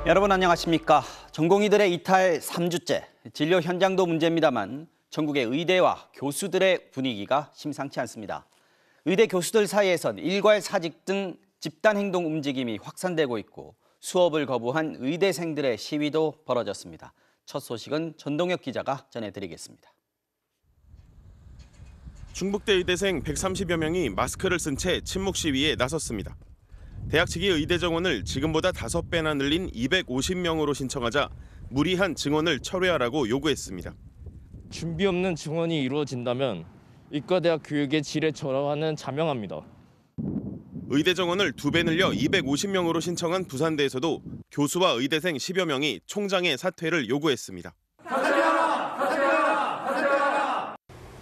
여러분 안녕하십니까. 전공의들의 이탈 3주째. 진료 현장도 문제입니다만 전국의 의대와 교수들의 분위기가 심상치 않습니다. 의대 교수들 사이에선 일괄 사직 등 집단 행동 움직임이 확산되고 있고 수업을 거부한 의대생들의 시위도 벌어졌습니다. 첫 소식은 전동혁 기자가 전해드리겠습니다. 충북대 의대생 130여 명이 마스크를 쓴 채 침묵 시위에 나섰습니다. 대학 측이 의대 정원을 지금보다 5배나 늘린 250명으로 신청하자 무리한 증원을 철회하라고 요구했습니다. 준비 없는 증원이 이루어진다면 의과대학 교육의 질에 절하하는 자명합니다. 의대 정원을 2배 늘려 250명으로 신청한 부산대에서도 교수와 의대생 10여 명이 총장의 사퇴를 요구했습니다.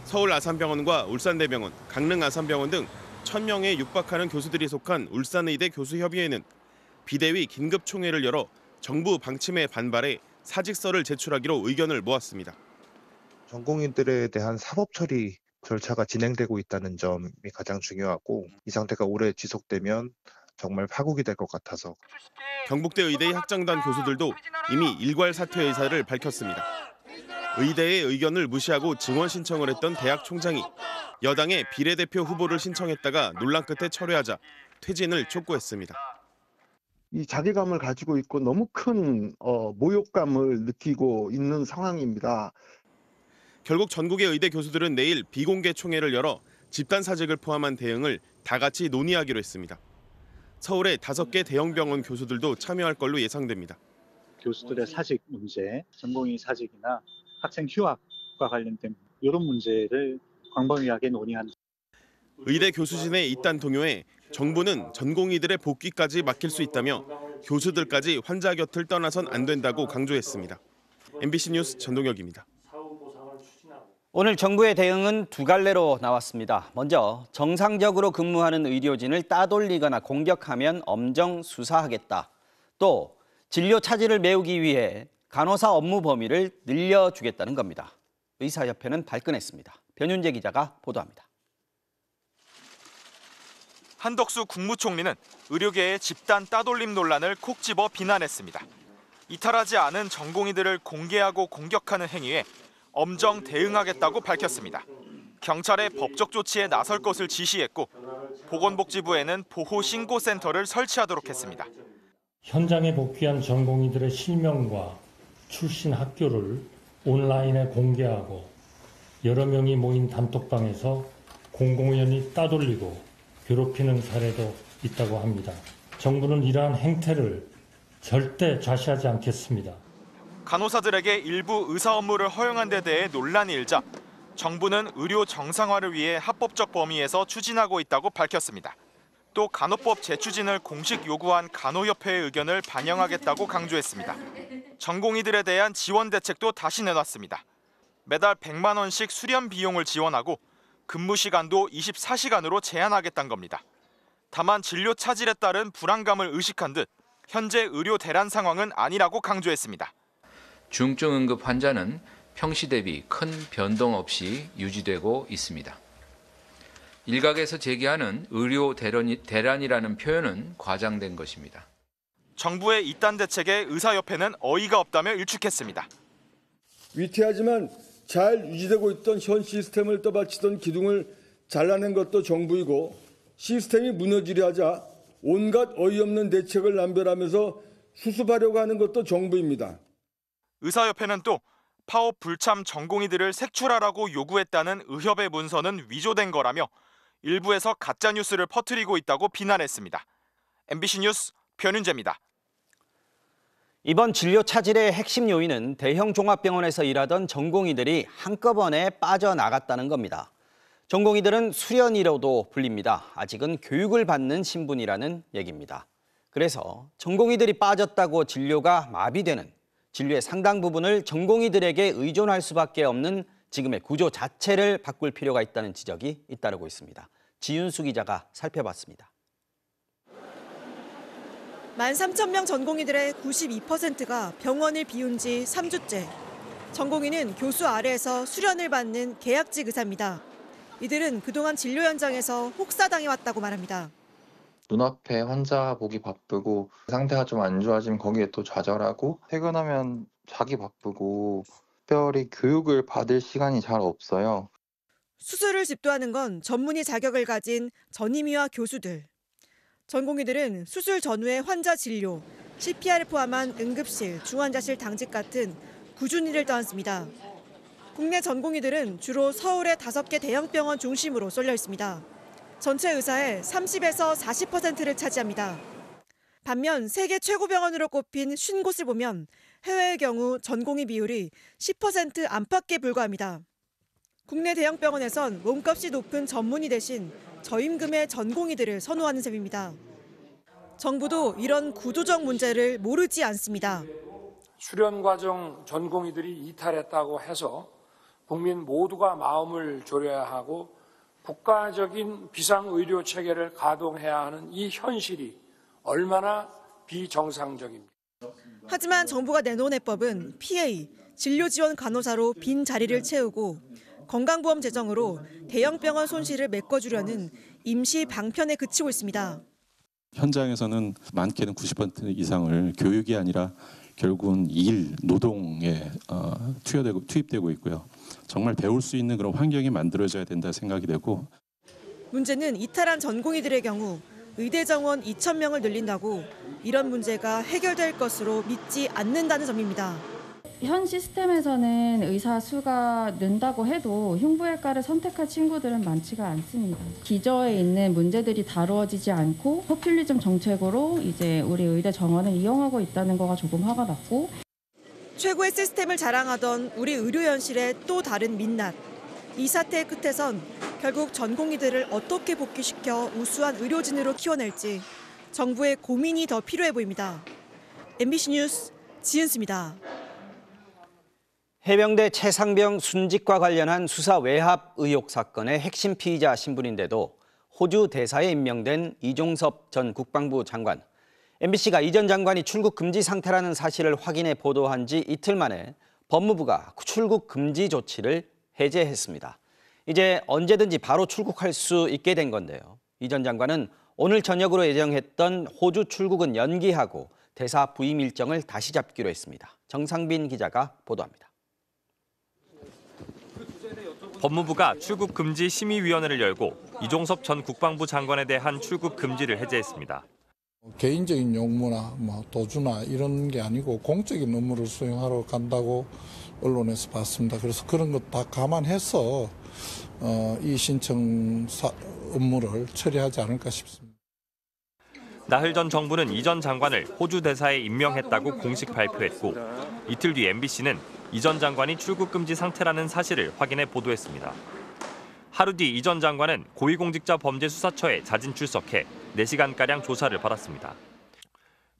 서울 아산병원과 울산대병원, 강릉 아산병원 등 1,000명에 육박하는 교수들이 속한 울산의대 교수협의회는 비대위 긴급총회를 열어 정부 방침에 반발해 사직서를 제출하기로 의견을 모았습니다. 전공의들에 대한 사법 처리 절차가 진행되고 있다는 점이 가장 중요하고 이 상태가 오래 지속되면 정말 파국이 될 것 같아서. 경북대 의대의 학장단 교수들도 이미 일괄 사퇴 의사를 밝혔습니다. 의대의 의견을 무시하고 증원 신청을 했던 대학 총장이 여당의 비례대표 후보를 신청했다가 논란 끝에 철회하자 퇴진을 촉구했습니다. 이 자괴감을 가지고 있고 너무 큰 모욕감을 느끼고 있는 상황입니다. 결국 전국의 의대 교수들은 내일 비공개 총회를 열어 집단 사직을 포함한 대응을 다 같이 논의하기로 했습니다. 서울의 5개 대형 병원 교수들도 참여할 걸로 예상됩니다. 교수들의 사직 문제, 전공의 사직이나 학생 휴학과 관련된 이런 문제를 광범위하게 논의하는. 의대 교수진의 이딴 동요에 정부는 전공의들의 복귀까지 맡길 수 있다며 교수들까지 환자 곁을 떠나선 안 된다고 강조했습니다. MBC 뉴스 전동혁입니다. 오늘 정부의 대응은 두 갈래로 나왔습니다. 먼저 정상적으로 근무하는 의료진을 따돌리거나 공격하면 엄정 수사하겠다. 또 진료 차질을 메우기 위해 간호사 업무 범위를 늘려주겠다는 겁니다. 의사협회는 발끈했습니다. 변윤재 기자가 보도합니다. 한덕수 국무총리는 의료계의 집단 따돌림 논란을 콕 집어 비난했습니다. 이탈하지 않은 전공의들을 공개하고 공격하는 행위에 엄정 대응하겠다고 밝혔습니다. 경찰의 법적 조치에 나설 것을 지시했고 보건복지부에는 보호신고센터를 설치하도록 했습니다. 현장에 복귀한 전공의들의 실명과 출신 학교를 온라인에 공개하고 여러 명이 모인 단톡방에서 공공연히 따돌리고 괴롭히는 사례도 있다고 합니다. 정부는 이러한 행태를 절대 좌시하지 않겠습니다. 간호사들에게 일부 의사 업무를 허용한 데 대해 논란이 일자 정부는 의료 정상화를 위해 합법적 범위에서 추진하고 있다고 밝혔습니다. 또 간호법 재추진을 공식 요구한 간호협회의 의견을 반영하겠다고 강조했습니다. 전공의들에 대한 지원 대책도 다시 내놨습니다. 매달 100만 원씩 수련 비용을 지원하고 근무 시간도 24시간으로 제한하겠다는 겁니다. 다만 진료 차질에 따른 불안감을 의식한 듯 현재 의료 대란 상황은 아니라고 강조했습니다. 중증 응급 환자는 평시 대비 큰 변동 없이 유지되고 있습니다. 일각에서 제기하는 의료 대란이라는 표현은 과장된 것입니다. 정부의 이딴 대책에 의사협회는 어이가 없다며 일축했습니다. 위태하지만 잘 유지되고 있던 현 시스템을 떠받치던 기둥을 잘라낸 것도 정부이고 시스템이 무너지려 하자 온갖 어이없는 대책을 남발하면서 수습하려고 하는 것도 정부입니다. 의사협회는 또 파업 불참 전공의들을 색출하라고 요구했다는 의협의 문서는 위조된 거라며 일부에서 가짜뉴스를 퍼뜨리고 있다고 비난했습니다. MBC 뉴스 변윤재입니다. 이번 진료 차질의 핵심 요인은 대형 종합병원에서 일하던 전공의들이 한꺼번에 빠져나갔다는 겁니다. 전공의들은 수련의로도 불립니다. 아직은 교육을 받는 신분이라는 얘기입니다. 그래서 전공의들이 빠졌다고 진료가 마비되는 진료의 상당 부분을 전공의들에게 의존할 수밖에 없는 지금의 구조 자체를 바꿀 필요가 있다는 지적이 잇따르고 있습니다. 지윤수 기자가 살펴봤습니다. 13,000명 전공의들의 92%가 병원을 비운 지 3주째. 전공의는 교수 아래에서 수련을 받는 계약직 의사입니다. 이들은 그동안 진료 현장에서 혹사당해왔다고 말합니다. 눈앞에 환자 보기 바쁘고 상태가 좀 안 좋아지면 거기에 또 좌절하고 퇴근하면 자기 바쁘고 특별히 교육을 받을 시간이 잘 없어요. 수술을 집도하는 건 전문의 자격을 가진 전임의와 교수들. 전공의들은 수술 전후의 환자 진료, CPR을 포함한 응급실, 중환자실 당직 같은 꾸준히 일을 떠안습니다. 국내 전공의들은 주로 서울의 5개 대형 병원 중심으로 쏠려 있습니다. 전체 의사의 30에서 40%를 차지합니다. 반면 세계 최고 병원으로 꼽힌 50곳을 보면 해외의 경우 전공의 비율이 10% 안팎에 불과합니다. 국내 대형 병원에선 몸값이 높은 전문의 대신 저임금의 전공의들을 선호하는 셈입니다. 정부도 이런 구조적 문제를 모르지 않습니다. 수련 과정 전공의들이 이탈했다고 해서 국민 모두가 마음을 졸여야 하고 국가적인 비상의료 체계를 가동해야 하는 이 현실이 얼마나 비정상적입니다. 하지만 정부가 내놓은 해법은 PA, 진료지원 간호사로 빈 자리를 채우고 건강보험 재정으로 대형 병원 손실을 메꿔주려는 임시 방편에 그치고 있습니다. 현장에서는 많게는 90% 이상을 교육이 아니라 결국은 일, 노동에 투입되고 있고요. 정말 배울 수 있는 그런 환경이 만들어져야 된다 생각이 되고. 문제는 이탈한 전공의들의 경우 의대 정원 2,000명을 늘린다고 이런 문제가 해결될 것으로 믿지 않는다는 점입니다. 현 시스템에서는 의사 수가 는다고 해도 흉부외과를 선택할 친구들은 많지가 않습니다. 기저에 있는 문제들이 다루어지지 않고 포퓰리즘 정책으로 이제 우리 의대 정원을 이용하고 있다는 거가 조금 화가 났고. 최고의 시스템을 자랑하던 우리 의료 현실의 또 다른 민낯. 이 사태의 끝에선 결국 전공의들을 어떻게 복귀시켜 우수한 의료진으로 키워낼지 정부의 고민이 더 필요해 보입니다. MBC 뉴스 지은수입니다. 해병대 최상병 순직과 관련한 수사 외압 의혹 사건의 핵심 피의자 신분인데도 호주 대사에 임명된 이종섭 전 국방부 장관. MBC가 이 전 장관이 출국 금지 상태라는 사실을 확인해 보도한 지 이틀 만에 법무부가 출국 금지 조치를 해제했습니다. 이제 언제든지 바로 출국할 수 있게 된 건데요. 이 전 장관은 오늘 저녁으로 예정했던 호주 출국은 연기하고 대사 부임 일정을 다시 잡기로 했습니다. 정상빈 기자가 보도합니다. 법무부가 출국 금지 심의위원회를 열고 이종섭 전 국방부 장관에 대한 출국 금지를 해제했습니다. 개인적인 용무나 도주나 이런 게 아니고 공적인 업무를 수행하러 간다고 언론에서 봤습니다. 그래서 그런 것 다 감안해서 이 신청 업무를 처리하지 않을까 싶습니다. 나흘 전 정부는 이 전 장관을 호주 대사에 임명했다고 공식 발표했고 이틀 뒤 MBC는 이 전 장관이 출국 금지 상태라는 사실을 확인해 보도했습니다. 하루 뒤 이 전 장관은 고위공직자범죄수사처에 자진 출석해 4시간가량 조사를 받았습니다.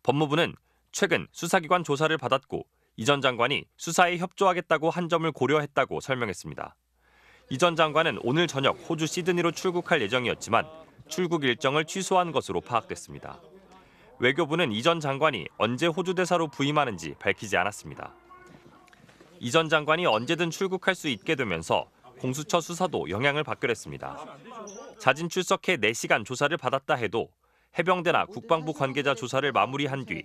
법무부는 최근 수사기관 조사를 받았고 이 전 장관이 수사에 협조하겠다고 한 점을 고려했다고 설명했습니다. 이 전 장관은 오늘 저녁 호주 시드니로 출국할 예정이었지만 출국 일정을 취소한 것으로 파악됐습니다. 외교부는 이 전 장관이 언제 호주 대사로 부임하는지 밝히지 않았습니다. 이 전 장관이 언제든 출국할 수 있게 되면서 공수처 수사도 영향을 받게 됐습니다. 자진 출석해 4시간 조사를 받았다 해도 해병대나 국방부 관계자 조사를 마무리한 뒤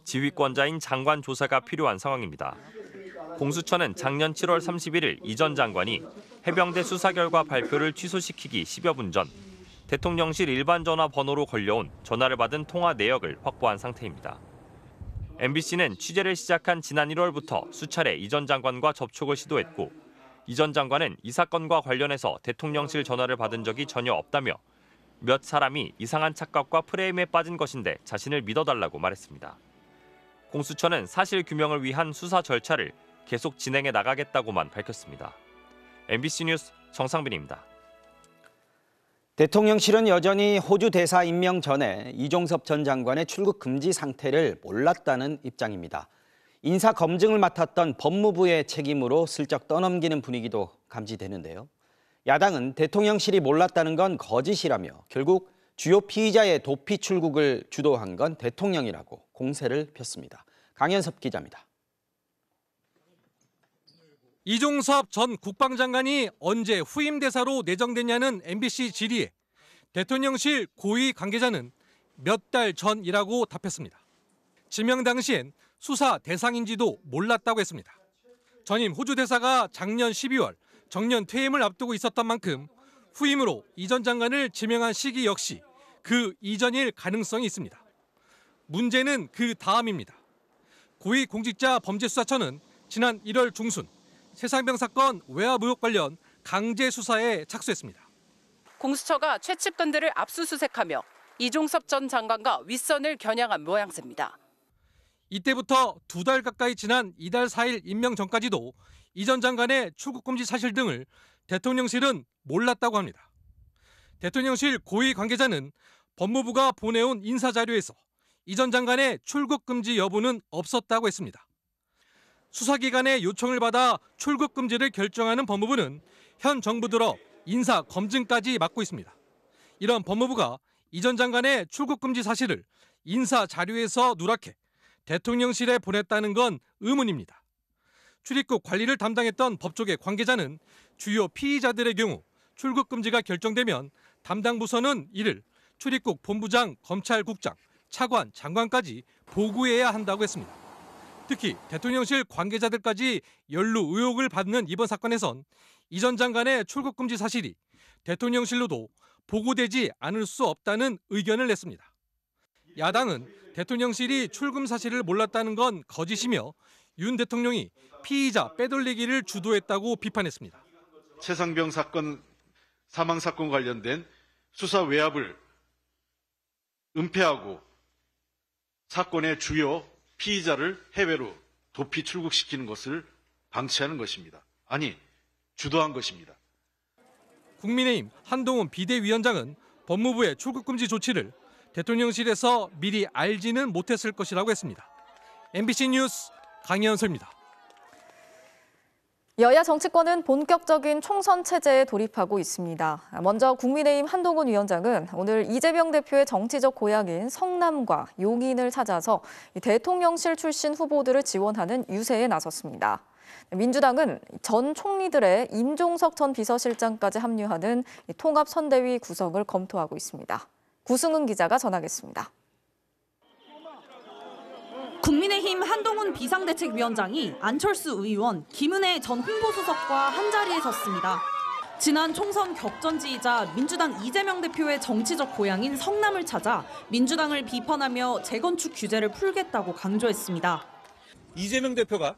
지휘권자인 장관 조사가 필요한 상황입니다. 공수처는 작년 7월 31일 이 전 장관이 해병대 수사 결과 발표를 취소시키기 10여 분 전 대통령실 일반 전화 번호로 걸려온 전화를 받은 통화 내역을 확보한 상태입니다. MBC는 취재를 시작한 지난 1월부터 수차례 이 전 장관과 접촉을 시도했고 이 전 장관은 이 사건과 관련해서 대통령실 전화를 받은 적이 전혀 없다며 몇 사람이 이상한 착각과 프레임에 빠진 것인데 자신을 믿어달라고 말했습니다. 공수처는 사실 규명을 위한 수사 절차를 계속 진행해 나가겠다고만 밝혔습니다. MBC 뉴스 정상빈입니다. 대통령실은 여전히 호주 대사 임명 전에 이종섭 전 장관의 출국 금지 상태를 몰랐다는 입장입니다. 인사 검증을 맡았던 법무부의 책임으로 슬쩍 떠넘기는 분위기도 감지되는데요. 야당은 대통령실이 몰랐다는 건 거짓이라며 결국 주요 피의자의 도피 출국을 주도한 건 대통령이라고 공세를 폈습니다. 강현섭 기자입니다. 이종섭 전 국방장관이 언제 후임 대사로 내정됐냐는 MBC 질의에 대통령실 고위 관계자는 몇 달 전이라고 답했습니다. 지명 당시엔 수사 대상인지도 몰랐다고 했습니다. 전임 호주 대사가 작년 12월 정년 퇴임을 앞두고 있었던 만큼 후임으로 이 전 장관을 지명한 시기 역시 그 이전일 가능성이 있습니다. 문제는 그 다음입니다. 고위공직자범죄수사처는 지난 1월 중순 세상병 사건 외압 의혹 관련 강제 수사에 착수했습니다. 공수처가 최측근들을 압수수색하며 이종섭 전 장관과 윗선을 겨냥한 모양새입니다. 이때부터 2달 가까이 지난 이달 4일 임명 전까지도 이 전 장관의 출국금지 사실 등을 대통령실은 몰랐다고 합니다. 대통령실 고위 관계자는 법무부가 보내온 인사자료에서 이 전 장관의 출국금지 여부는 없었다고 했습니다. 수사기관의 요청을 받아 출국금지를 결정하는 법무부는 현 정부 들어 인사 검증까지 맡고 있습니다. 이런 법무부가 이 전 장관의 출국금지 사실을 인사 자료에서 누락해 대통령실에 보냈다는 건 의문입니다. 출입국 관리를 담당했던 법조계 관계자는 주요 피의자들의 경우 출국금지가 결정되면 담당 부서는 이를 출입국 본부장, 검찰국장, 차관, 장관까지 보고해야 한다고 했습니다. 특히 대통령실 관계자들까지 연루 의혹을 받는 이번 사건에선 이 전 장관의 출국금지 사실이 대통령실로도 보고되지 않을 수 없다는 의견을 냈습니다. 야당은 대통령실이 출금 사실을 몰랐다는 건 거짓이며 윤 대통령이 피의자 빼돌리기를 주도했다고 비판했습니다. 최상병 사건, 사망 사건 관련된 수사 외압을 은폐하고 사건의 주요 피의자를 해외로 도피 출국시키는 것을 방치하는 것입니다. 아니, 주도한 것입니다. 국민의힘 한동훈 비대위원장은 법무부의 출국금지 조치를 대통령실에서 미리 알지는 못했을 것이라고 했습니다. MBC 뉴스 강현서입니다. 여야 정치권은 본격적인 총선 체제에 돌입하고 있습니다. 먼저 국민의힘 한동훈 위원장은 오늘 이재명 대표의 정치적 고향인 성남과 용인을 찾아서 대통령실 출신 후보들을 지원하는 유세에 나섰습니다. 민주당은 전 총리들의 임종석 전 비서실장까지 합류하는 통합선대위 구성을 검토하고 있습니다. 구승은 기자가 전하겠습니다. 국민의힘 한동훈 비상대책위원장이 안철수 의원, 김은혜 전 홍보수석과 한자리에 섰습니다. 지난 총선 격전지이자 민주당 이재명 대표의 정치적 고향인 성남을 찾아 민주당을 비판하며 재건축 규제를 풀겠다고 강조했습니다. 이재명 대표가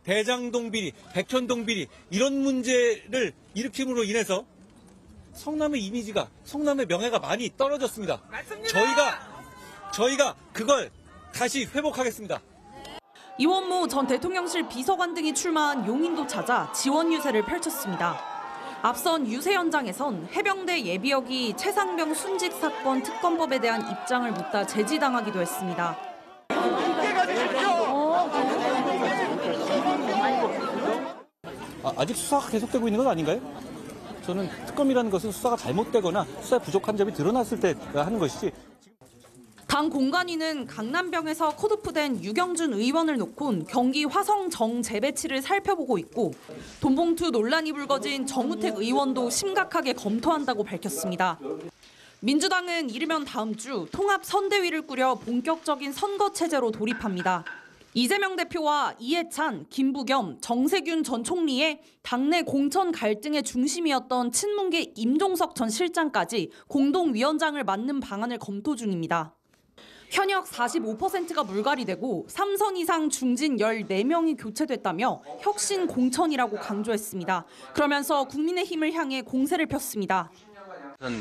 대장동 비리, 백현동 비리 이런 문제를 일으킴으로 인해서 성남의 이미지가, 성남의 명예가 많이 떨어졌습니다. 저희가 그걸 다시 회복하겠습니다. 이원모 전 대통령실 비서관 등이 출마한 용인도 찾아 지원 유세를 펼쳤습니다. 앞선 유세 현장에선 해병대 예비역이 최상병 순직 사건 특검법에 대한 입장을 묻다 제지당하기도 했습니다. 아직 수사가 계속되고 있는 건 아닌가요? 저는 특검이라는 것은 수사가 잘못되거나 수사에 부족한 점이 드러났을 때 하는 것이지. 당 공관위는 강남병에서 컷오프된 유경준 의원을 놓곤 경기 화성 정재배치를 살펴보고 있고 돈봉투 논란이 불거진 정우택 의원도 심각하게 검토한다고 밝혔습니다. 민주당은 이르면 다음 주 통합선대위를 꾸려 본격적인 선거 체제로 돌입합니다. 이재명 대표와 이해찬, 김부겸, 정세균 전 총리의 당내 공천 갈등의 중심이었던 친문계 임종석 전 실장까지 공동위원장을 맡는 방안을 검토 중입니다. 현역 45%가 물갈이되고 3선 이상 중진 14명이 교체됐다며 혁신 공천이라고 강조했습니다. 그러면서 국민의힘을 향해 공세를 폈습니다.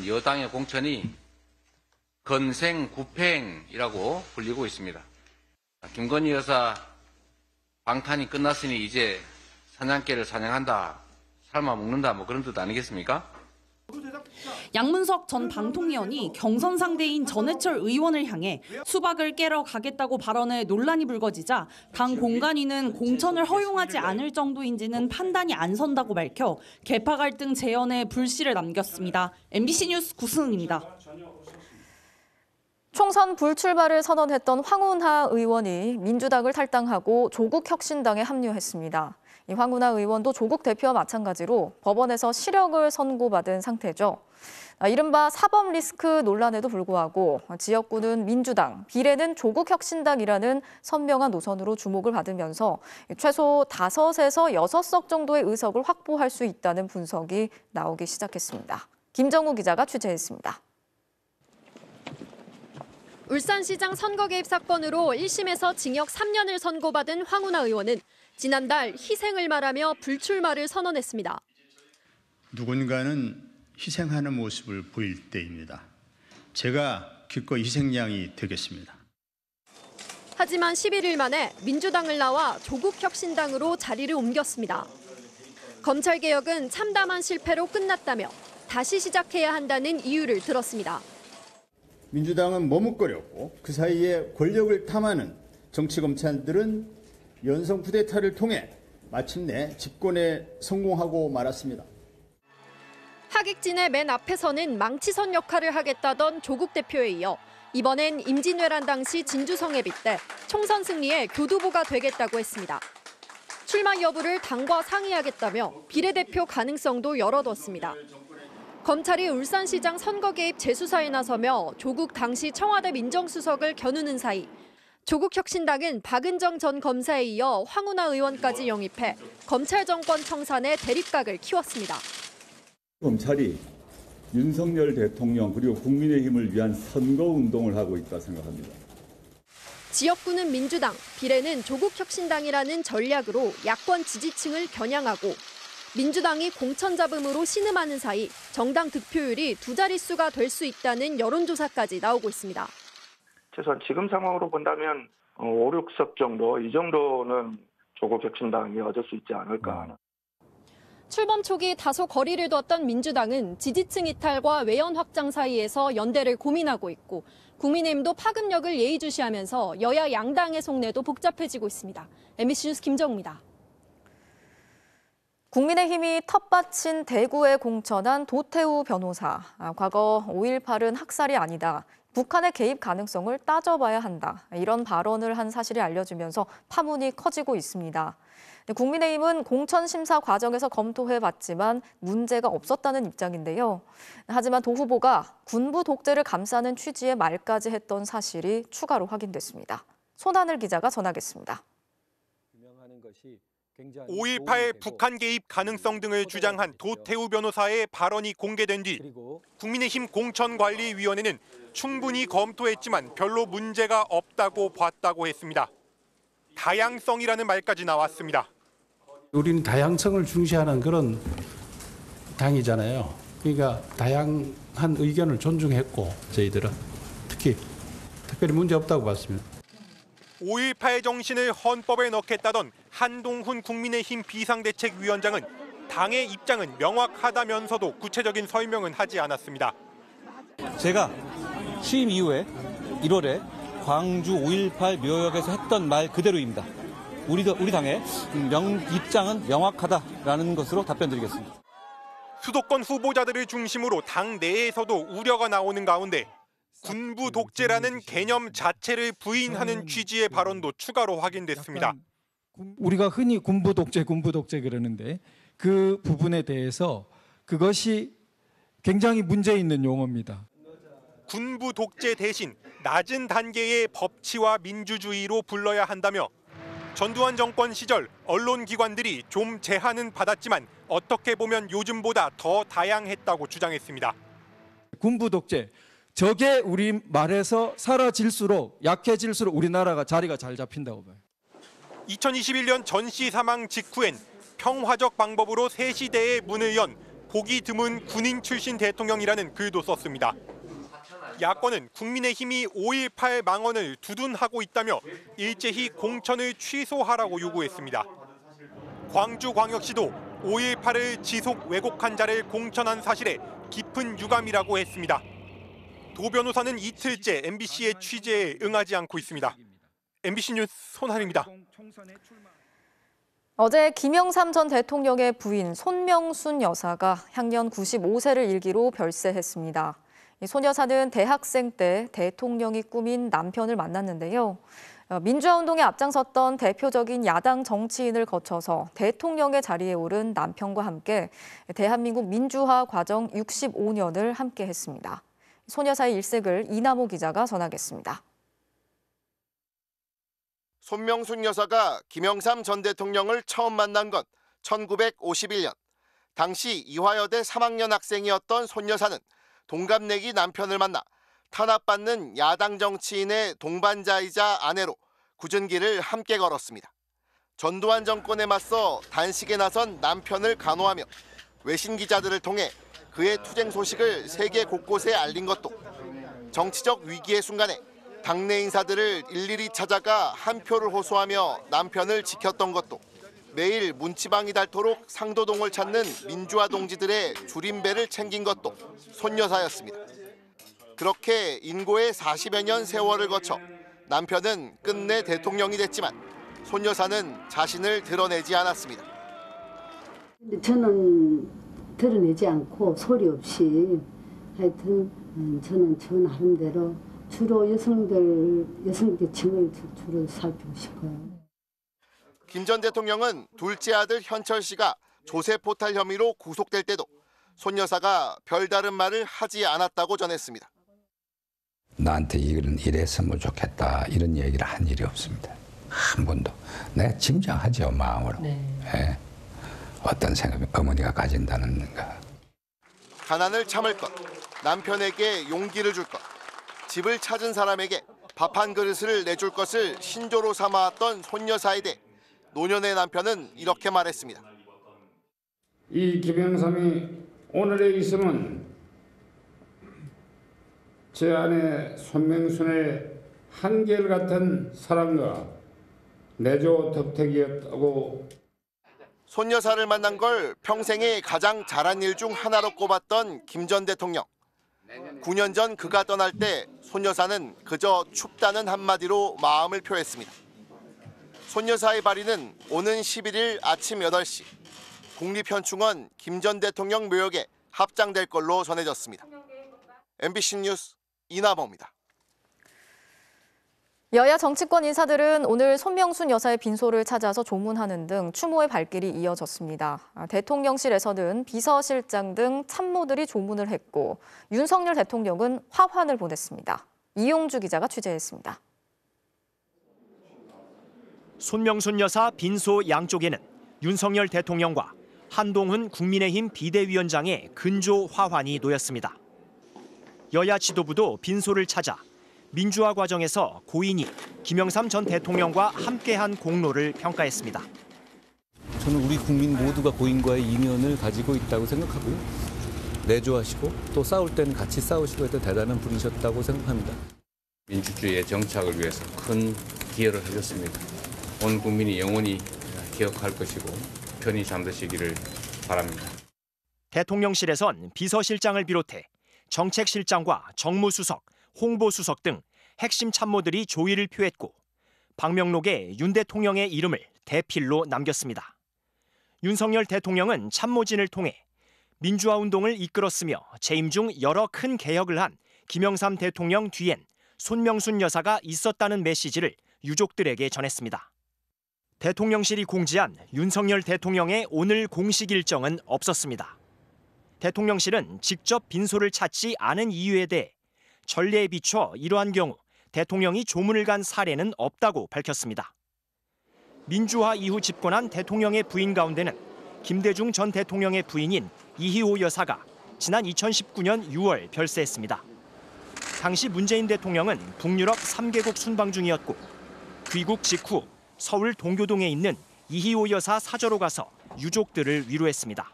여당의 공천이 건생구팽이라고 불리고 있습니다. 김건희 여사 방탄이 끝났으니 이제 사냥개를 사냥한다, 삶아 먹는다 뭐 그런 뜻 아니겠습니까? 양문석 전 방통위원이 경선 상대인 전해철 의원을 향해 수박을 깨러 가겠다고 발언해 논란이 불거지자 당 공관위는 공천을 허용하지 않을 정도인지는 판단이 안 선다고 밝혀 계파 갈등 재연에 불씨를 남겼습니다. MBC 뉴스 구승은입니다. 총선 불출마를 선언했던 황운하 의원이 민주당을 탈당하고 조국혁신당에 합류했습니다. 이 황운하 의원도 조국 대표와 마찬가지로 법원에서 실형을 선고받은 상태죠. 이른바 사법 리스크 논란에도 불구하고 지역구는 민주당, 비례는 조국혁신당이라는 선명한 노선으로 주목을 받으면서 최소 5에서 6석 정도의 의석을 확보할 수 있다는 분석이 나오기 시작했습니다. 김정우 기자가 취재했습니다. 울산시장 선거 개입 사건으로 1심에서 징역 3년을 선고받은 황운하 의원은 지난달 희생을 말하며 불출마를 선언했습니다. 누군가는 희생하는 모습을 보일 때입니다. 제가 기꺼이 희생양이 되겠습니다. 하지만 11일 만에 민주당을 나와 조국혁신당으로 자리를 옮겼습니다. 검찰개혁은 참담한 실패로 끝났다며 다시 시작해야 한다는 이유를 들었습니다. 민주당은 머뭇거렸고 그 사이에 권력을 탐하는 정치검찰들은 연성 쿠데타를 통해 마침내 집권에 성공하고 말았습니다. 하객진의 맨 앞에서는 망치선 역할을 하겠다던 조국 대표에 이어 이번엔 임진왜란 당시 진주성에 빗대 총선 승리에 교두보가 되겠다고 했습니다. 출마 여부를 당과 상의하겠다며 비례대표 가능성도 열어뒀습니다. 검찰이 울산시장 선거 개입 재수사에 나서며 조국 당시 청와대 민정수석을 겨누는 사이 조국혁신당은 박은정 전 검사에 이어 황운하 의원까지 영입해 검찰 정권 청산의 대립각을 키웠습니다. 검찰이 윤석열 대통령 그리고 국민의힘을 위한 선거운동을 하고 있다 생각합니다. 지역구는 민주당, 비례는 조국혁신당이라는 전략으로 야권 지지층을 겨냥하고 민주당이 공천 잡음으로 신음하는 사이 정당 득표율이 2자릿수가 될 수 있다는 여론조사까지 나오고 있습니다. 최소한 지금 상황으로 본다면 5, 6석 정도, 이 정도는 조국혁신당이 얻을 수 있지 않을까 하는. 출범 초기 다소 거리를 뒀던 민주당은 지지층 이탈과 외연 확장 사이에서 연대를 고민하고 있고 국민의힘도 파급력을 예의주시하면서 여야 양당의 속내도 복잡해지고 있습니다. MBC 뉴스 김정우입니다. 국민의힘이 텃밭인 대구에 공천한 도태우 변호사. 과거 5.18은 학살이 아니다. 북한의 개입 가능성을 따져봐야 한다. 이런 발언을 한 사실이 알려지면서 파문이 커지고 있습니다. 국민의힘은 공천 심사 과정에서 검토해봤지만 문제가 없었다는 입장인데요. 하지만 도 후보가 군부 독재를 감싸는 취지의 말까지 했던 사실이 추가로 확인됐습니다. 손하늘 기자가 전하겠습니다. 5.18 북한 개입 가능성 등을 주장한 도태우 변호사의 발언이 공개된 뒤 국민의힘 공천관리위원회는 충분히 검토했지만 별로 문제가 없다고 봤다고 했습니다. 다양성이라는 말까지 나왔습니다. 우리는 다양성을 중시하는 그런 당이잖아요. 그러니까 다양한 의견을 존중했고 저희들은 특별히 문제 없다고 봤습니다. 5.18 정신을 헌법에 넣겠다던 한동훈 국민의힘 비상대책위원장은 당의 입장은 명확하다면서도 구체적인 설명은 하지 않았습니다. 제가 취임 이후에 1월에 광주 5.18 묘역에서 했던 말 그대로입니다. 우리 당의 입장은 명확하다라는 것으로 답변드리겠습니다. 수도권 후보자들을 중심으로 당 내에서도 우려가 나오는 가운데 군부 독재라는 개념 자체를 부인하는 취지의 발언도 추가로 확인됐습니다. 우리가 흔히 군부 독재 그러는데 그 부분에 대해서 그것이 굉장히 문제 있는 용어입니다. 군부 독재 대신 낮은 단계의 법치와 민주주의로 불러야 한다며 전두환 정권 시절 언론기관들이 좀 제한은 받았지만 어떻게 보면 요즘보다 더 다양했다고 주장했습니다. 군부 독재, 저게 우리 말에서 사라질수록 약해질수록 우리나라가 자리가 잘 잡힌다고 봐요. 2021년 전씨 사망 직후엔 평화적 방법으로 새 시대의 문을 연 보기 드문 군인 출신 대통령이라는 글도 썼습니다. 야권은 국민의힘이 5.18 망언을 두둔하고 있다며 일제히 공천을 취소하라고 요구했습니다. 광주광역시도 5.18을 지속 왜곡한 자를 공천한 사실에 깊은 유감이라고 했습니다. 도 변호사는 이틀째 MBC의 취재에 응하지 않고 있습니다. MBC 뉴스 손하늘입니다. 어제 김영삼 전 대통령의 부인 손명순 여사가 향년 95세를 일기로 별세했습니다. 이 손 여사는 대학생 때 대통령이 꾸민 남편을 만났는데요. 민주화운동에 앞장섰던 대표적인 야당 정치인을 거쳐서 대통령의 자리에 오른 남편과 함께 대한민국 민주화 과정 65년을 함께 했습니다. 소녀사의 일색을 이남호 기자가 전하겠습니다. 손명순 여사가 김영삼 전 대통령을 처음 만난 건 1951년. 당시 이화여대 3학년 학생이었던 손 여사는 동갑내기 남편을 만나 탄압받는 야당 정치인의 동반자이자 아내로 굳은 길을 함께 걸었습니다. 전두환 정권에 맞서 단식에 나선 남편을 간호하며 외신 기자들을 통해 그의 투쟁 소식을 세계 곳곳에 알린 것도, 정치적 위기의 순간에 당내 인사들을 일일이 찾아가 한 표를 호소하며 남편을 지켰던 것도, 매일 문지방이 닳도록 상도동을 찾는 민주화 동지들의 줄임배를 챙긴 것도 손 여사였습니다. 그렇게 인고의 40여 년 세월을 거쳐 남편은 끝내 대통령이 됐지만 손 여사는 자신을 드러내지 않았습니다. 저는 드러내지 않고 소리 없이 하여튼 저는 저 나름대로 주로 여성계층을 주로 살피고 싶어요. 김 전 대통령은 둘째 아들 현철 씨가 조세 포탈 혐의로 구속될 때도 손 여사가 별다른 말을 하지 않았다고 전했습니다. 나한테 이랬으면 좋겠다 이런 얘기를 한 일이 없습니다. 한 번도. 내가 짐작하죠, 마음으로. 네. 어떤 생각이 어머니가 가진다는가. 가난을 참을 것, 남편에게 용기를 줄 것, 집을 찾은 사람에게 밥 한 그릇을 내줄 것을 신조로 삼아왔던 손 여사에 대해 노년의 남편은 이렇게 말했습니다. 이 김영삼이 오늘에 있으면 제 아내 손명순의 한결같은 사랑과 내조 덕택이었다고. 손 여사를 만난 걸 평생에 가장 잘한 일 중 하나로 꼽았던 김 전 대통령. 9년 전 그가 떠날 때 손 여사는 그저 춥다는 한마디로 마음을 표했습니다. 손 여사의 발인은 오는 11일 아침 8시 국립현충원 김 전 대통령 묘역에 합장될 걸로 전해졌습니다. MBC 뉴스 이남호입니다. 여야 정치권 인사들은 오늘 손명순 여사의 빈소를 찾아서 조문하는 등 추모의 발길이 이어졌습니다. 대통령실에서는 비서실장 등 참모들이 조문을 했고 윤석열 대통령은 화환을 보냈습니다. 이용주 기자가 취재했습니다. 손명순 여사 빈소 양쪽에는 윤석열 대통령과 한동훈 국민의힘 비대위원장의 근조 화환이 놓였습니다. 여야 지도부도 빈소를 찾아 민주화 과정에서 고인이 김영삼 전 대통령과 함께한 공로를 평가했습니다. 저는 우리 국민 모두가 고인과의 인연을 가지고 있다고 생각하고요. 내조하시고 또 싸울 때는 같이 싸우시고 했던 대단한 분이셨다고 생각합니다. 민주주의의 정착을 위해서 큰 기여를 하셨습니다. 온 국민이 영원히 기억할 것이고 편히 잠드시기를 바랍니다. 대통령실에선 비서실장을 비롯해 정책실장과 정무수석, 홍보수석 등 핵심 참모들이 조의를 표했고 방명록에 윤 대통령의 이름을 대필로 남겼습니다. 윤석열 대통령은 참모진을 통해 민주화 운동을 이끌었으며 재임 중 여러 큰 개혁을 한 김영삼 대통령 뒤엔 손명순 여사가 있었다는 메시지를 유족들에게 전했습니다. 대통령실이 공지한 윤석열 대통령의 오늘 공식 일정은 없었습니다. 대통령실은 직접 빈소를 찾지 않은 이유에 대해 전례에 비춰 이러한 경우 대통령이 조문을 간 사례는 없다고 밝혔습니다. 민주화 이후 집권한 대통령의 부인 가운데는 김대중 전 대통령의 부인인 이희호 여사가 지난 2019년 6월 별세했습니다. 당시 문재인 대통령은 북유럽 3개국 순방 중이었고 귀국 직후 서울 동교동에 있는 이희호 여사 사저로 가서 유족들을 위로했습니다.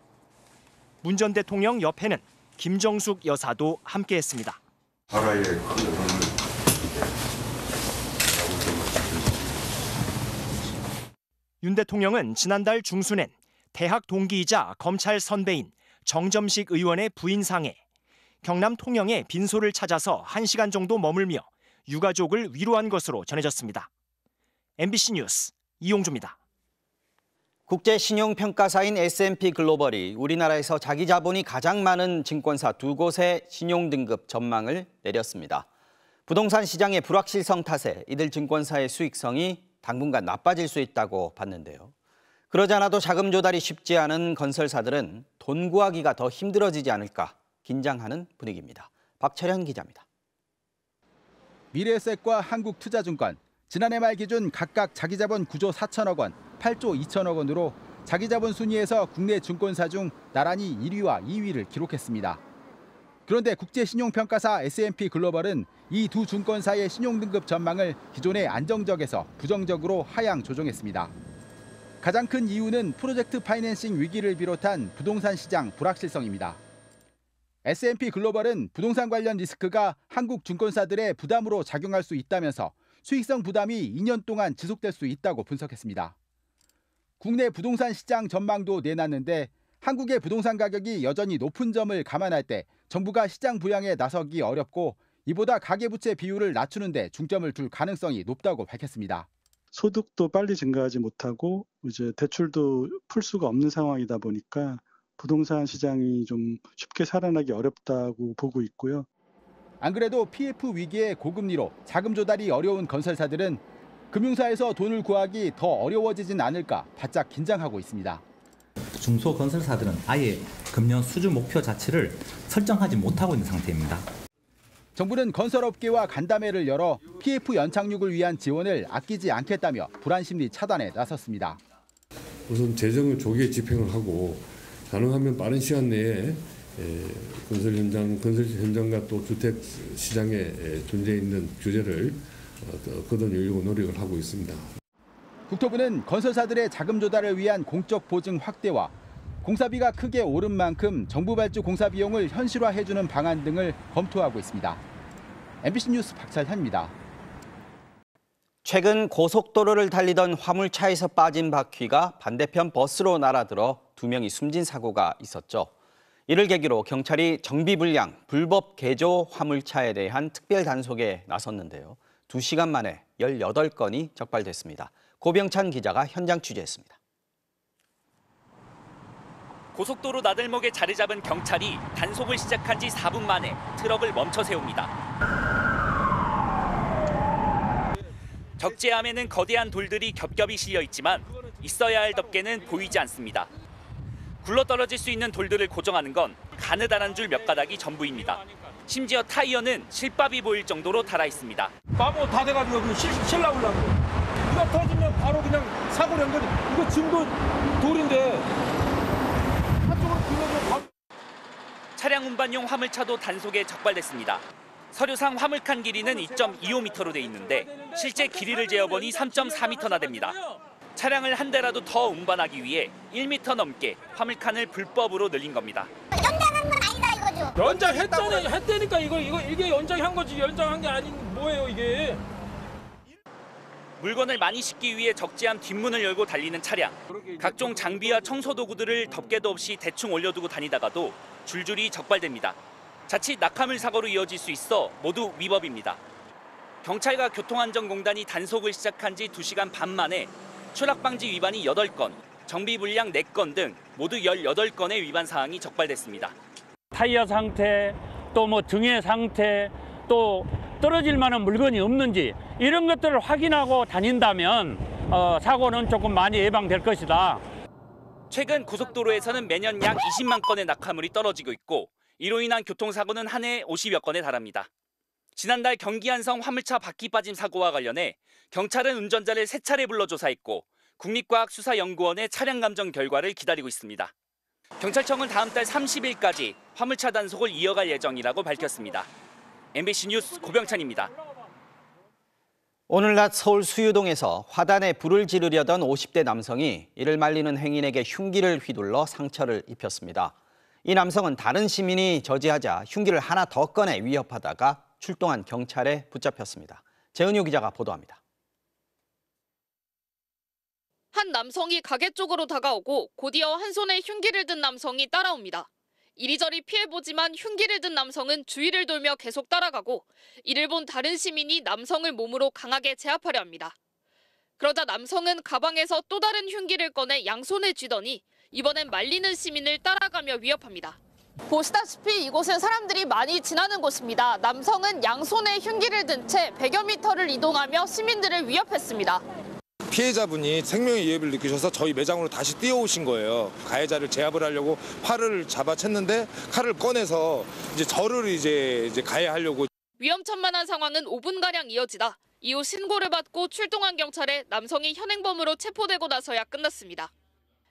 문 전 대통령 옆에는 김정숙 여사도 함께했습니다. 윤 대통령은 지난달 중순엔 대학 동기이자 검찰 선배인 정점식 의원의 부인 상해 경남 통영의 빈소를 찾아서 1시간 정도 머물며 유가족을 위로한 것으로 전해졌습니다. MBC 뉴스 이용주입니다. 국제신용평가사인 S&P 글로벌이 우리나라에서 자기 자본이 가장 많은 증권사 2곳의 신용등급 전망을 내렸습니다. 부동산 시장의 불확실성 탓에 이들 증권사의 수익성이 당분간 나빠질 수 있다고 봤는데요. 그러지 않아도 자금 조달이 쉽지 않은 건설사들은 돈 구하기가 더 힘들어지지 않을까 긴장하는 분위기입니다. 박철현 기자입니다. 미래에셋과 한국투자증권, 지난해 말 기준 각각 자기자본 9조 4천억 원, 8조 2천억 원으로 자기자본 순위에서 국내 증권사 중 나란히 1위와 2위를 기록했습니다. 그런데 국제신용평가사 S&P 글로벌은 이 두 증권사의 신용등급 전망을 기존의 안정적에서 부정적으로 하향 조정했습니다. 가장 큰 이유는 프로젝트 파이낸싱 위기를 비롯한 부동산 시장 불확실성입니다. S&P 글로벌은 부동산 관련 리스크가 한국 증권사들의 부담으로 작용할 수 있다면서 수익성 부담이 2년 동안 지속될 수 있다고 분석했습니다. 국내 부동산 시장 전망도 내놨는데 한국의 부동산 가격이 여전히 높은 점을 감안할 때 정부가 시장 부양에 나서기 어렵고 이보다 가계부채 비율을 낮추는 데 중점을 둘 가능성이 높다고 밝혔습니다. 소득도 빨리 증가하지 못하고 이제 대출도 풀 수가 없는 상황이다 보니까 부동산 시장이 좀 쉽게 살아나기 어렵다고 보고 있고요. 안 그래도 PF 위기의 고금리로 자금 조달이 어려운 건설사들은 금융사에서 돈을 구하기 더 어려워지진 않을까 바짝 긴장하고 있습니다. 중소건설사들은 아예 금년 수주 목표 자체를 설정하지 못하고 있는 상태입니다. 정부는 건설업계와 간담회를 열어 PF 연착륙을 위한 지원을 아끼지 않겠다며 불안 심리 차단에 나섰습니다. 우선 재정을 조기에 집행을 하고 가능하면 빠른 시간 내에 건설 현장과 또 주택 시장에 존재 있는 규제를 걷어내려고 노력을 하고 있습니다. 국토부는 건설사들의 자금 조달을 위한 공적 보증 확대와 공사비가 크게 오른 만큼 정부 발주 공사 비용을 현실화해주는 방안 등을 검토하고 있습니다. MBC 뉴스 박철현입니다. 최근 고속도로를 달리던 화물차에서 빠진 바퀴가 반대편 버스로 날아들어 2명이 숨진 사고가 있었죠. 이를 계기로 경찰이 정비불량, 불법 개조 화물차에 대한 특별 단속에 나섰는데요. 2시간 만에 18건이 적발됐습니다. 고병찬 기자가 현장 취재했습니다. 고속도로 나들목에 자리 잡은 경찰이 단속을 시작한 지 4분 만에 트럭을 멈춰 세웁니다. 적재함에는 거대한 돌들이 겹겹이 실려 있지만 있어야 할 덮개는 보이지 않습니다. 굴러떨어질 수 있는 돌들을 고정하는 건 가느다란 줄 몇 가닥이 전부입니다. 심지어 타이어는 실밥이 보일 정도로 닳아 있습니다. 마모 다 돼가지고 여기 실 나오려고. 이거 터지면 바로 그냥 사고 연결이. 이거 지금도 돌인데. 한쪽으로 굴러서. 차량 운반용 화물차도 단속에 적발됐습니다. 서류상 화물칸 길이는 2.25m로 돼 있는데 실제 길이를 재어보니 3.4m나 됩니다. 차량을 한 대라도 더 운반하기 위해 1m 넘게 화물칸을 불법으로 늘린 겁니다. 연장한 건 아니다 이거죠. 연장했잖아요. 했다니까 이게 연장한 거지. 연장한 게 아닌 뭐예요 이게. 물건을 많이 싣기 위해 적재함 뒷문을 열고 달리는 차량. 각종 장비와 청소 도구들을 덮개도 없이 대충 올려두고 다니다가도 줄줄이 적발됩니다. 자칫 낙하물 사고로 이어질 수 있어 모두 위법입니다. 경찰과 교통안전공단이 단속을 시작한 지 2시간 반 만에 추락방지 위반이 8건, 정비불량 4건 등 모두 18건의 위반 사항이 적발됐습니다. 타이어 상태, 또 뭐 등의 상태, 또 떨어질 만한 물건이 없는지 이런 것들을 확인하고 다닌다면 사고는 조금 많이 예방될 것이다. 최근 고속도로에서는 매년 약 20만 건의 낙하물이 떨어지고 있고 이로 인한 교통사고는 한 해 50여 건에 달합니다. 지난달 경기 안성 화물차 바퀴 빠짐 사고와 관련해 경찰은 운전자를 3차례 불러 조사했고 국립과학수사연구원의 차량 감정 결과를 기다리고 있습니다. 경찰청은 다음 달 30일까지 화물차 단속을 이어갈 예정이라고 밝혔습니다. MBC 뉴스 고병찬입니다. 오늘 낮 서울 수유동에서 화단에 불을 지르려던 50대 남성이 이를 말리는 행인에게 흉기를 휘둘러 상처를 입혔습니다. 이 남성은 다른 시민이 저지하자 흉기를 하나 더 꺼내 위협하다가 출동한 경찰에 붙잡혔습니다. 재은유 기자가 보도합니다. 한 남성이 가게 쪽으로 다가오고 곧이어 한 손에 흉기를 든 남성이 따라옵니다. 이리저리 피해보지만 흉기를 든 남성은 주위를 돌며 계속 따라가고 이를 본 다른 시민이 남성을 몸으로 강하게 제압하려 합니다. 그러자 남성은 가방에서 또 다른 흉기를 꺼내 양손에 쥐더니 이번엔 말리는 시민을 따라가며 위협합니다. 보시다시피 이곳은 사람들이 많이 지나는 곳입니다. 남성은 양손에 흉기를 든 채 100여 미터를 이동하며 시민들을 위협했습니다. 피해자분이 생명의 위협을 느끼셔서 저희 매장으로 다시 뛰어오신 거예요. 가해자를 제압을 하려고 팔을 잡아챘는데 칼을 꺼내서 이제 저를 이제 가해하려고. 위험천만한 상황은 5분가량 이어지다 이후 신고를 받고 출동한 경찰에 남성이 현행범으로 체포되고 나서야 끝났습니다.